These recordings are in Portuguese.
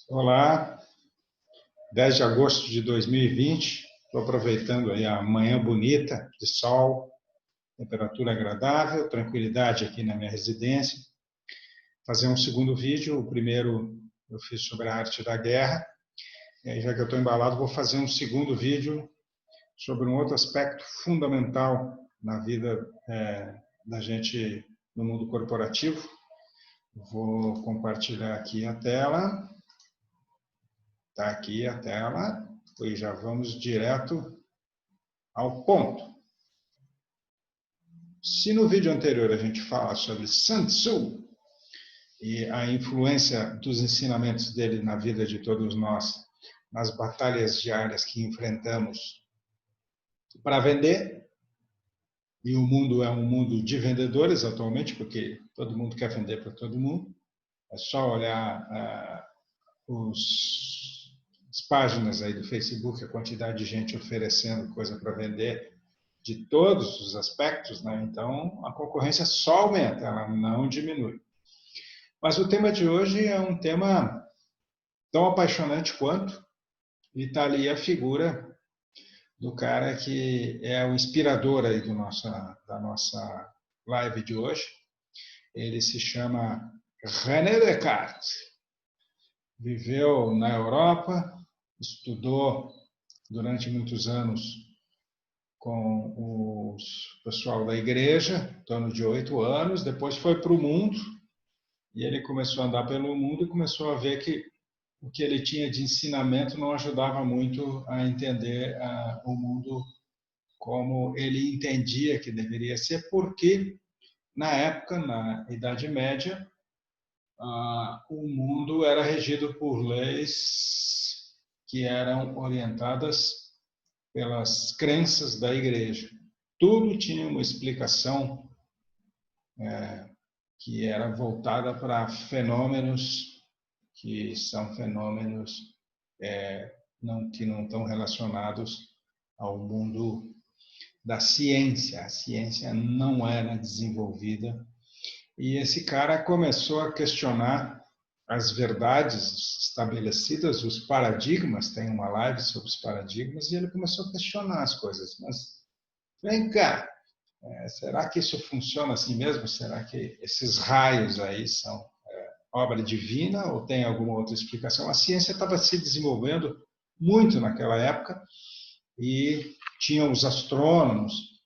Olá, 10 de agosto de 2020, estou aproveitando aí a manhã bonita de sol, temperatura agradável, tranquilidade aqui na minha residência. Fazer um segundo vídeo, o primeiro eu fiz sobre a arte da guerra, e aí, já que eu estou embalado, vou fazer um segundo vídeo sobre um outro aspecto fundamental na vida da gente no mundo corporativo. Vou compartilhar aqui a tela. Está aqui a tela e já vamos direto ao ponto. Se no vídeo anterior a gente fala sobre Sun Tzu e a influência dos ensinamentos dele na vida de todos nós, nas batalhas diárias que enfrentamos para vender, e o mundo é um mundo de vendedores atualmente, porque todo mundo quer vender para todo mundo, é só olhar as páginas aí do Facebook, a quantidade de gente oferecendo coisa para vender de todos os aspectos, né? Então a concorrência só aumenta, ela não diminui. Mas o tema de hoje é um tema tão apaixonante quanto, e está ali a figura do cara que é o inspirador aí da nossa live de hoje. Ele se chama René Descartes. Viveu na Europa, estudou durante muitos anos com o pessoal da igreja, em torno de 8 anos, depois foi para o mundo, e ele começou a andar pelo mundo e começou a ver que o que ele tinha de ensinamento não ajudava muito a entender o mundo como ele entendia que deveria ser, porque na época, na Idade Média, o mundo era regido por leis que eram orientadas pelas crenças da igreja. Tudo tinha uma explicação que era voltada para fenômenos que são fenômenos que não estão relacionados ao mundo da ciência. A ciência não era desenvolvida. E esse cara começou a questionar as verdades estabelecidas, os paradigmas. Tem uma live sobre os paradigmas, e ele começou a questionar as coisas. Mas, vem cá, será que isso funciona assim mesmo? Será que esses raios aí são obra divina ou tem alguma outra explicação? A ciência estava se desenvolvendo muito naquela época e tinha os astrônomos,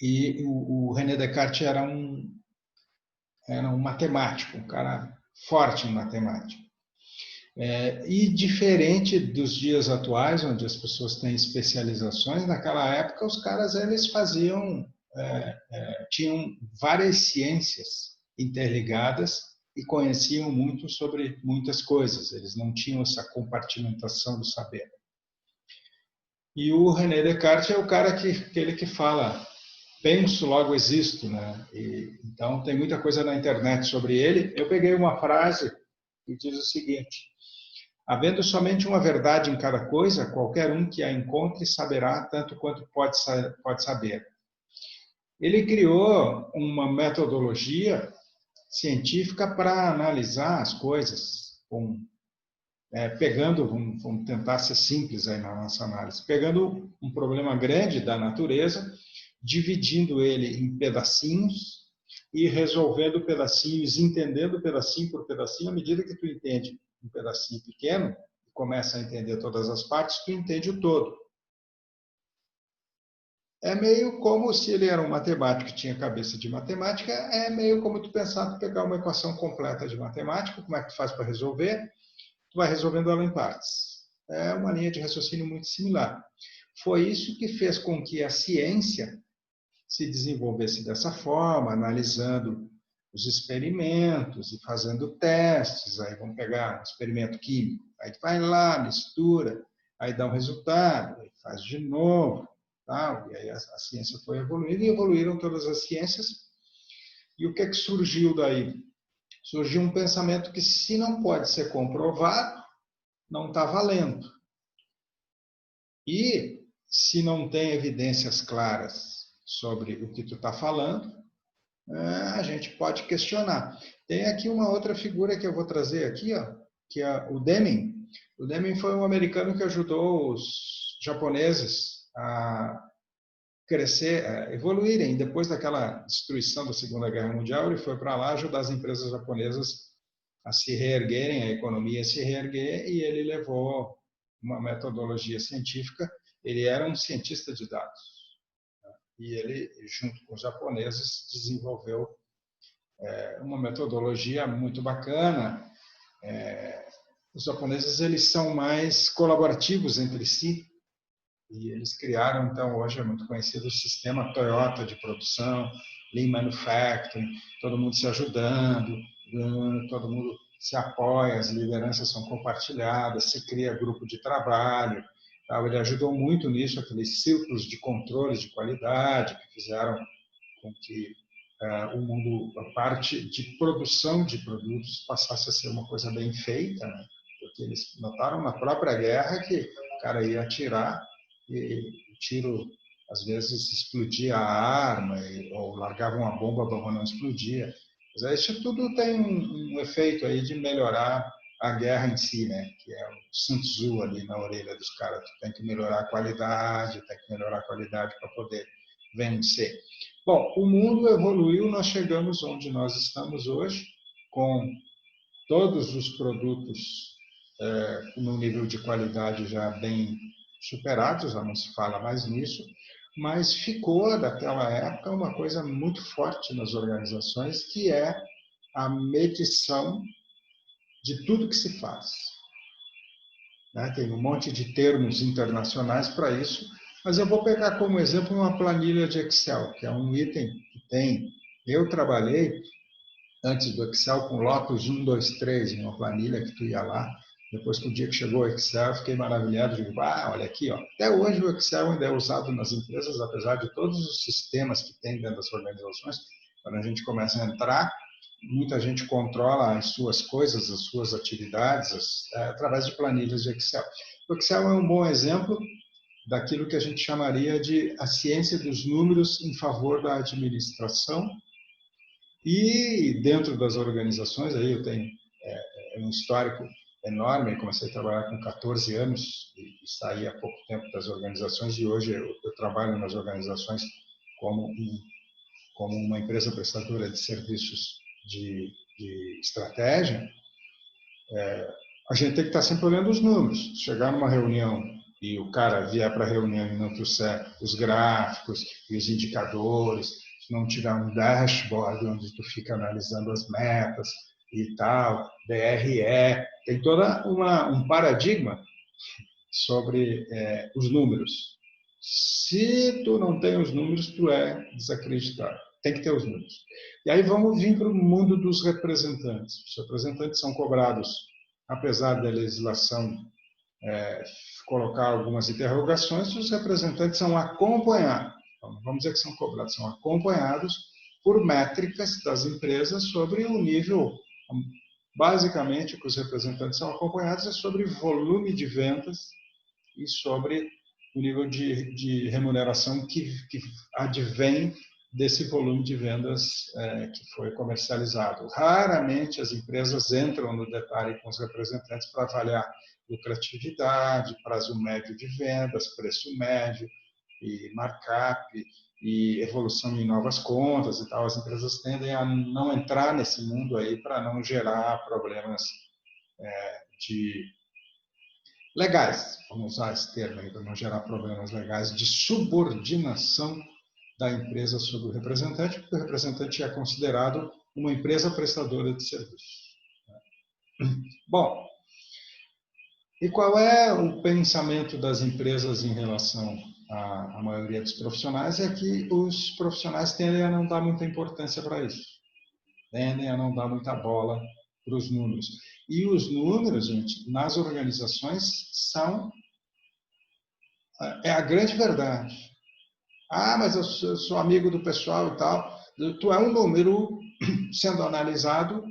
e o René Descartes era um matemático, um cara forte em matemática. E diferente dos dias atuais, onde as pessoas têm especializações, naquela época os caras eles tinham várias ciências interligadas e conheciam muito sobre muitas coisas. Eles não tinham essa compartimentação do saber. E o René Descartes é o cara aquele que fala: penso, logo existo, né? Então tem muita coisa na internet sobre ele. Eu peguei uma frase que diz o seguinte: havendo somente uma verdade em cada coisa, qualquer um que a encontre saberá tanto quanto pode saber. Ele criou uma metodologia científica para analisar as coisas, vamos tentar ser simples aí na nossa análise, pegando um problema grande da natureza, dividindo ele em pedacinhos e resolvendo pedacinhos, entendendo pedacinho por pedacinho. À medida que tu entende um pedacinho pequeno e começa a entender todas as partes, tu entende o todo. É meio como se ele era um matemático que tinha cabeça de matemática, é meio como tu pensar, tu pegar uma equação completa de matemática, como é que tu faz para resolver? Tu vai resolvendo ela em partes. É uma linha de raciocínio muito similar. Foi isso que fez com que a ciência se desenvolvesse dessa forma, analisando os experimentos e fazendo testes. Aí vamos pegar um experimento químico, aí vai lá, mistura, aí dá um resultado, aí faz de novo, tal. E aí a ciência foi evoluindo, e evoluíram todas as ciências. E o que é que surgiu daí? Surgiu um pensamento que, se não pode ser comprovado, não está valendo. E se não tem evidências claras sobre o que tu está falando, a gente pode questionar. Tem aqui uma outra figura que eu vou trazer aqui, ó, que é o Deming. O Deming foi um americano que ajudou os japoneses a crescer, a evoluírem. Depois daquela destruição da Segunda Guerra Mundial, ele foi para lá ajudar as empresas japonesas a se reerguerem, a economia a se reerguer, e ele levou uma metodologia científica. Ele era um cientista de dados, e ele, junto com os japoneses, desenvolveu uma metodologia muito bacana. Os japoneses, eles são mais colaborativos entre si, e eles criaram, então, hoje é muito conhecido o sistema Toyota de produção, Lean Manufacturing, todo mundo se ajudando, todo mundo se apoia, as lideranças são compartilhadas, se cria grupo de trabalho. Ele ajudou muito nisso, aqueles círculos de controle de qualidade que fizeram com que o mundo, a parte de produção de produtos passasse a ser uma coisa bem feita, né? Porque eles notaram na própria guerra que o cara ia atirar e o tiro, às vezes, explodia a arma, ou largava uma bomba, a bomba não explodia. Mas isso tudo tem um efeito aí de melhorar a guerra em si, né? Que é o Sun Tzu ali na orelha dos caras. Tu tem que melhorar a qualidade, tem que melhorar a qualidade para poder vencer. Bom, o mundo evoluiu, nós chegamos onde nós estamos hoje, com todos os produtos no nível de qualidade já bem superados, já não se fala mais nisso, mas ficou daquela época uma coisa muito forte nas organizações, que é a medição de tudo que se faz. Tem um monte de termos internacionais para isso, mas eu vou pegar como exemplo uma planilha de Excel, que é um item que tem. Eu trabalhei antes do Excel com Lotus 1, 2, 3, uma planilha que tu ia lá. Depois que o dia que chegou o Excel, eu fiquei maravilhado. Digo, olha aqui, ó. Até hoje o Excel ainda é usado nas empresas, apesar de todos os sistemas que tem dentro das organizações. Quando a gente começa a entrar, muita gente controla as suas coisas, as suas atividades, através de planilhas de Excel. O Excel é um bom exemplo daquilo que a gente chamaria de a ciência dos números em favor da administração. E dentro das organizações, aí eu tenho um histórico enorme. Eu comecei a trabalhar com 14 anos e saí há pouco tempo das organizações, e hoje eu trabalho nas organizações como uma empresa prestadora de serviços de estratégia. A gente tem que estar sempre olhando os números. Chegar numa reunião e o cara vier para a reunião e não trouxer os gráficos e os indicadores, se não tiver um dashboard onde tu fica analisando as metas e tal, DRE, tem todo um paradigma sobre os números. Se tu não tem os números, tu é desacreditado. Tem que ter os números. E aí vamos vir para o mundo dos representantes. Os representantes são cobrados, apesar da legislação colocar algumas interrogações, os representantes são acompanhados. Vamos dizer que são cobrados, são acompanhados por métricas das empresas sobre o nível. Basicamente, o que os representantes são acompanhados é sobre volume de vendas e sobre o nível de remuneração que advém desse volume de vendas que foi comercializado. Raramente as empresas entram no detalhe com os representantes para avaliar lucratividade, prazo médio de vendas, preço médio e markup e evolução em novas contas e tal. As empresas tendem a não entrar nesse mundo aí para não gerar problemas legais, vamos usar esse termo aí, para não gerar problemas legais de subordinação da empresa sobre o representante, porque o representante é considerado uma empresa prestadora de serviços. Bom, e qual é o pensamento das empresas em relação à maioria dos profissionais? É que os profissionais tendem a não dar muita importância para isso, tendem a não dar muita bola para os números. E os números, gente, nas organizações são a grande verdade. Mas eu sou amigo do pessoal e tal. Tu é um número sendo analisado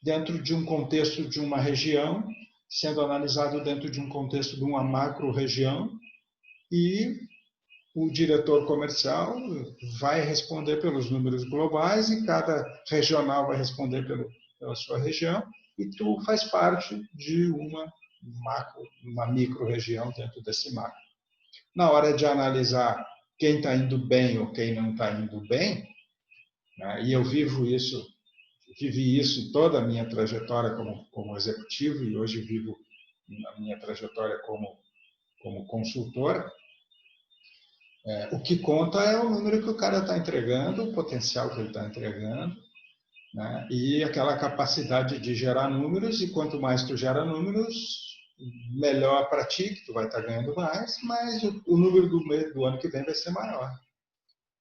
dentro de um contexto de uma região, sendo analisado dentro de um contexto de uma macro-região, e o diretor comercial vai responder pelos números globais e cada regional vai responder pela sua região. e tu faz parte de uma micro-região dentro desse macro. Na hora de analisar quem está indo bem ou quem não está indo bem, né, e eu vivi isso em toda a minha trajetória como executivo e hoje vivo a minha trajetória como consultor, o que conta é o número que o cara está entregando, o potencial que ele está entregando, né? E aquela capacidade de gerar números, e quanto mais tu gera números, melhor para ti, que tu vai estar ganhando mais, mas o número do ano que vem vai ser maior.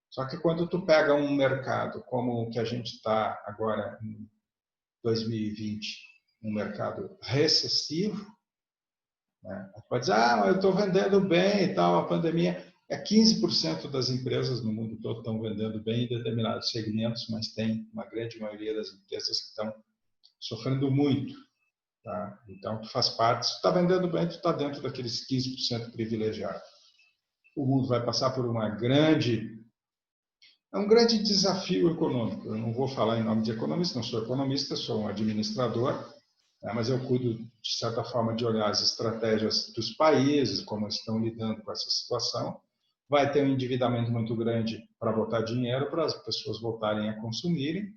Só que quando tu pega um mercado como o que a gente está agora em 2020, um mercado recessivo, né? Pode dizer, eu estou vendendo bem e tal, a pandemia. 15% das empresas no mundo todo estão vendendo bem em determinados segmentos, mas tem uma grande maioria das empresas que estão sofrendo muito. Tá? Então, tu faz parte, se tu está vendendo bem, tu está dentro daqueles 15% privilegiados. O mundo vai passar por um grande desafio econômico. Eu não vou falar em nome de economista, não sou economista, sou um administrador, mas eu cuido, de certa forma, de olhar as estratégias dos países, como estão lidando com essa situação. Vai ter um endividamento muito grande para botar dinheiro, para as pessoas voltarem a consumirem,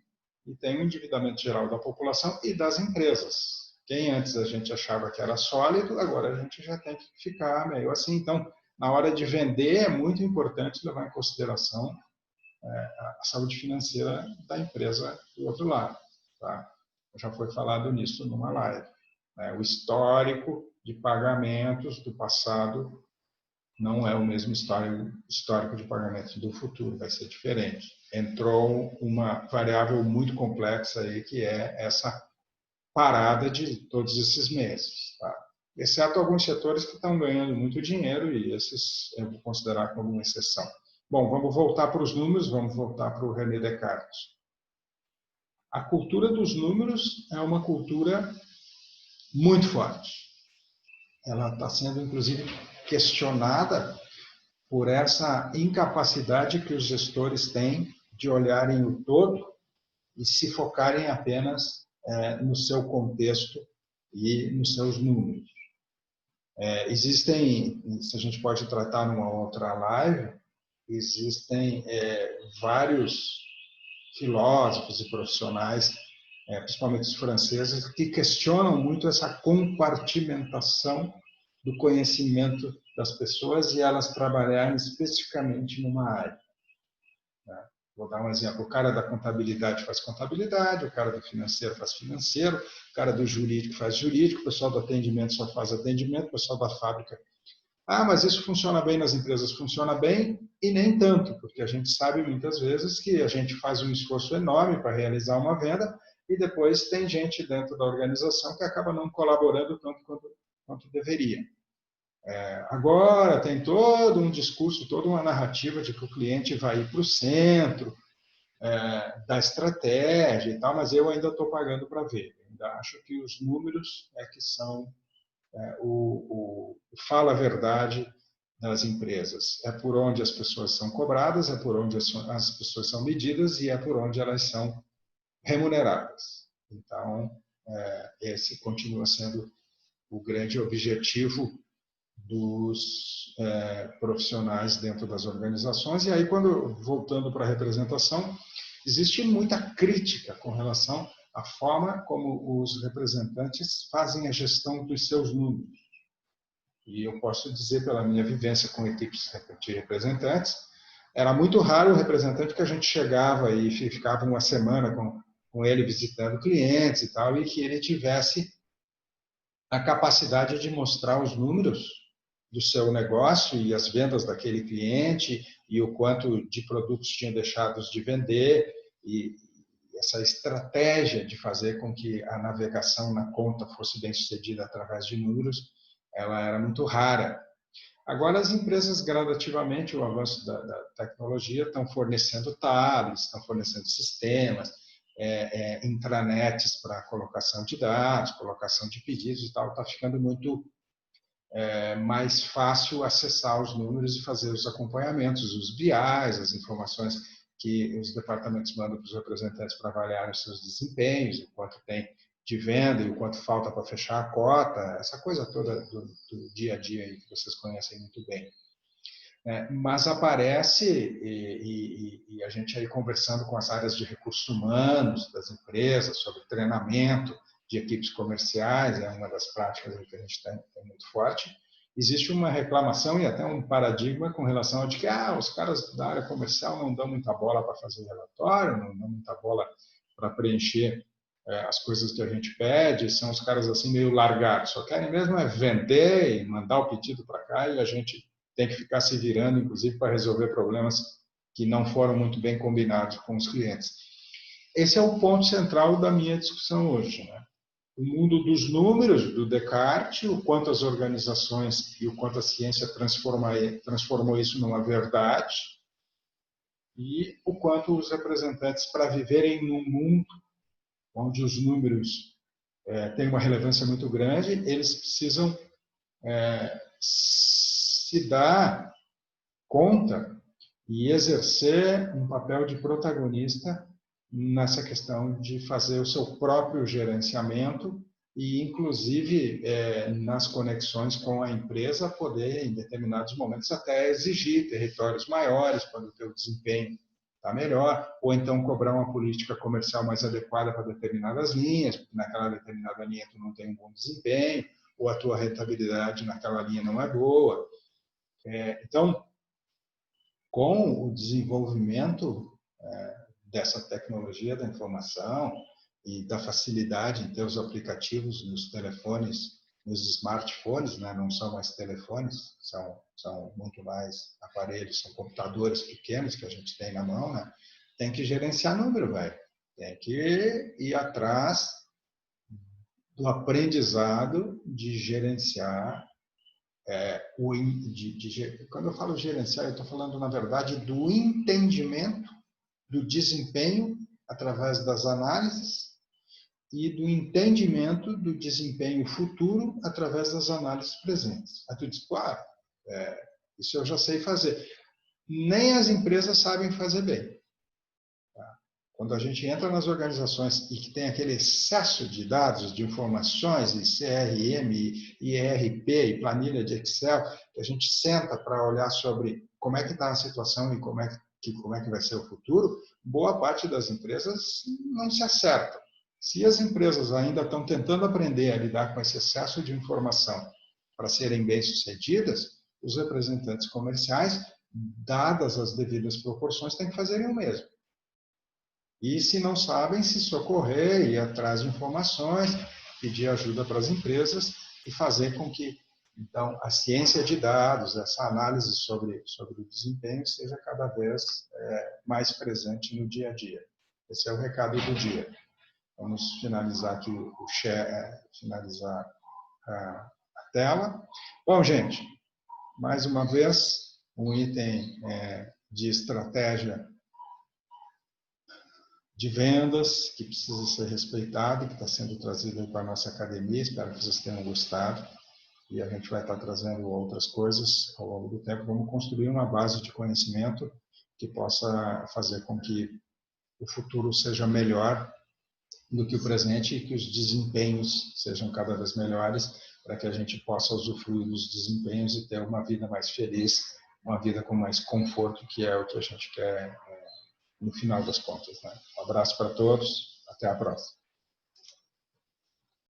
e tem um endividamento geral da população e das empresas. Quem antes a gente achava que era sólido, agora a gente já tem que ficar meio assim. Então, na hora de vender, é muito importante levar em consideração a saúde financeira da empresa do outro lado. Tá? Já foi falado nisso numa live. O histórico de pagamentos do passado não é o mesmo histórico de pagamentos do futuro, vai ser diferente. Entrou uma variável muito complexa aí, que é essa parada de todos esses meses. Tá? Exceto alguns setores que estão ganhando muito dinheiro, e esses eu vou considerar como uma exceção. Bom, vamos voltar para os números, vamos voltar para o René Descartes. A cultura dos números é uma cultura muito forte. Ela está sendo, inclusive, questionada por essa incapacidade que os gestores têm de olharem o todo e se focarem apenas no seu contexto e nos seus números. Existem, se a gente pode tratar numa outra live, existem vários filósofos e profissionais, principalmente os franceses, que questionam muito essa compartimentação do conhecimento das pessoas e elas trabalharem especificamente numa área. Vou dar um exemplo. O cara da contabilidade faz contabilidade, o cara do financeiro faz financeiro, o cara do jurídico faz jurídico, o pessoal do atendimento só faz atendimento, o pessoal da fábrica. Mas isso funciona bem nas empresas? Funciona bem e nem tanto, porque a gente sabe muitas vezes que a gente faz um esforço enorme para realizar uma venda e depois tem gente dentro da organização que acaba não colaborando tanto quanto deveria. Agora tem todo um discurso, toda uma narrativa de que o cliente vai ir para o centro da estratégia e tal, mas eu ainda estou pagando para ver. Eu ainda acho que os números que são o fala a verdade das empresas. É por onde as pessoas são cobradas, é por onde as pessoas são medidas e é por onde elas são remuneradas. Então, esse continua sendo o grande objetivo dos profissionais dentro das organizações. E aí, voltando para a representação, existe muita crítica com relação à forma como os representantes fazem a gestão dos seus números. E eu posso dizer, pela minha vivência com equipes de representantes, era muito raro o representante que a gente chegava e ficava uma semana com ele visitando clientes e tal, e que ele tivesse a capacidade de mostrar os números do seu negócio e as vendas daquele cliente e o quanto de produtos tinham deixado de vender, e essa estratégia de fazer com que a navegação na conta fosse bem sucedida através de números, ela era muito rara. Agora, as empresas, gradativamente, o avanço da tecnologia, estão fornecendo tablets, estão fornecendo sistemas, intranets para colocação de dados, colocação de pedidos e tal. Está ficando muito mais fácil acessar os números e fazer os acompanhamentos, os BIs, as informações que os departamentos mandam para os representantes para avaliar os seus desempenhos, o quanto tem de venda e o quanto falta para fechar a cota, essa coisa toda do dia a dia aí que vocês conhecem muito bem. Mas aparece, e a gente aí conversando com as áreas de recursos humanos das empresas, sobre treinamento de equipes comerciais, é uma das práticas que a gente tem muito forte, existe uma reclamação e até um paradigma com relação a de que os caras da área comercial não dão muita bola para fazer relatório, não dão muita bola para preencher as coisas que a gente pede, são os caras assim meio largados, só querem mesmo é vender e mandar o pedido para cá e a gente tem que ficar se virando, inclusive, para resolver problemas que não foram muito bem combinados com os clientes. Esse é o ponto central da minha discussão hoje, né? O mundo dos números, do Descartes, o quanto as organizações e o quanto a ciência transformou isso numa verdade, e o quanto os representantes, para viverem num mundo onde os números têm uma relevância muito grande, eles precisam se dar conta e exercer um papel de protagonista nessa questão de fazer o seu próprio gerenciamento e, inclusive, nas conexões com a empresa, poder, em determinados momentos, até exigir territórios maiores quando o teu desempenho está melhor, ou então cobrar uma política comercial mais adequada para determinadas linhas, porque naquela determinada linha tu não tem um bom desempenho, ou a tua rentabilidade naquela linha não é boa. Então, com o desenvolvimento dessa tecnologia da informação e da facilidade em ter os aplicativos nos telefones, nos smartphones, né? Não são mais telefones, são muito mais aparelhos, são computadores pequenos que a gente tem na mão, né? Tem que gerenciar número, velho. Tem que ir atrás do aprendizado de gerenciar quando eu falo gerenciar, eu estou falando, na verdade, do entendimento do desempenho através das análises e do entendimento do desempenho futuro através das análises presentes. Aí tu diz, claro, isso eu já sei fazer. Nem as empresas sabem fazer bem. Quando a gente entra nas organizações e que tem aquele excesso de dados, de informações, e CRM, e ERP, e planilha de Excel, que a gente senta para olhar sobre como é que está a situação e como é que vai ser o futuro, boa parte das empresas não se acertam. Se as empresas ainda estão tentando aprender a lidar com esse excesso de informação para serem bem-sucedidas, os representantes comerciais, dadas as devidas proporções, têm que fazerem o mesmo. E, se não sabem, se socorrer, ir atrás de informações, pedir ajuda para as empresas e fazer com que, então, a ciência de dados, essa análise sobre o desempenho, seja cada vez mais presente no dia a dia. Esse é o recado do dia. Vamos finalizar aqui finalizar a tela. Bom, gente, mais uma vez, um item de estratégia de vendas que precisa ser respeitado, que está sendo trazido para a nossa academia. Espero que vocês tenham gostado. E a gente vai estar trazendo outras coisas ao longo do tempo. Vamos construir uma base de conhecimento que possa fazer com que o futuro seja melhor do que o presente e que os desempenhos sejam cada vez melhores para que a gente possa usufruir dos desempenhos e ter uma vida mais feliz, uma vida com mais conforto, que é o que a gente quer no final das contas, né? Um abraço para todos, até a próxima.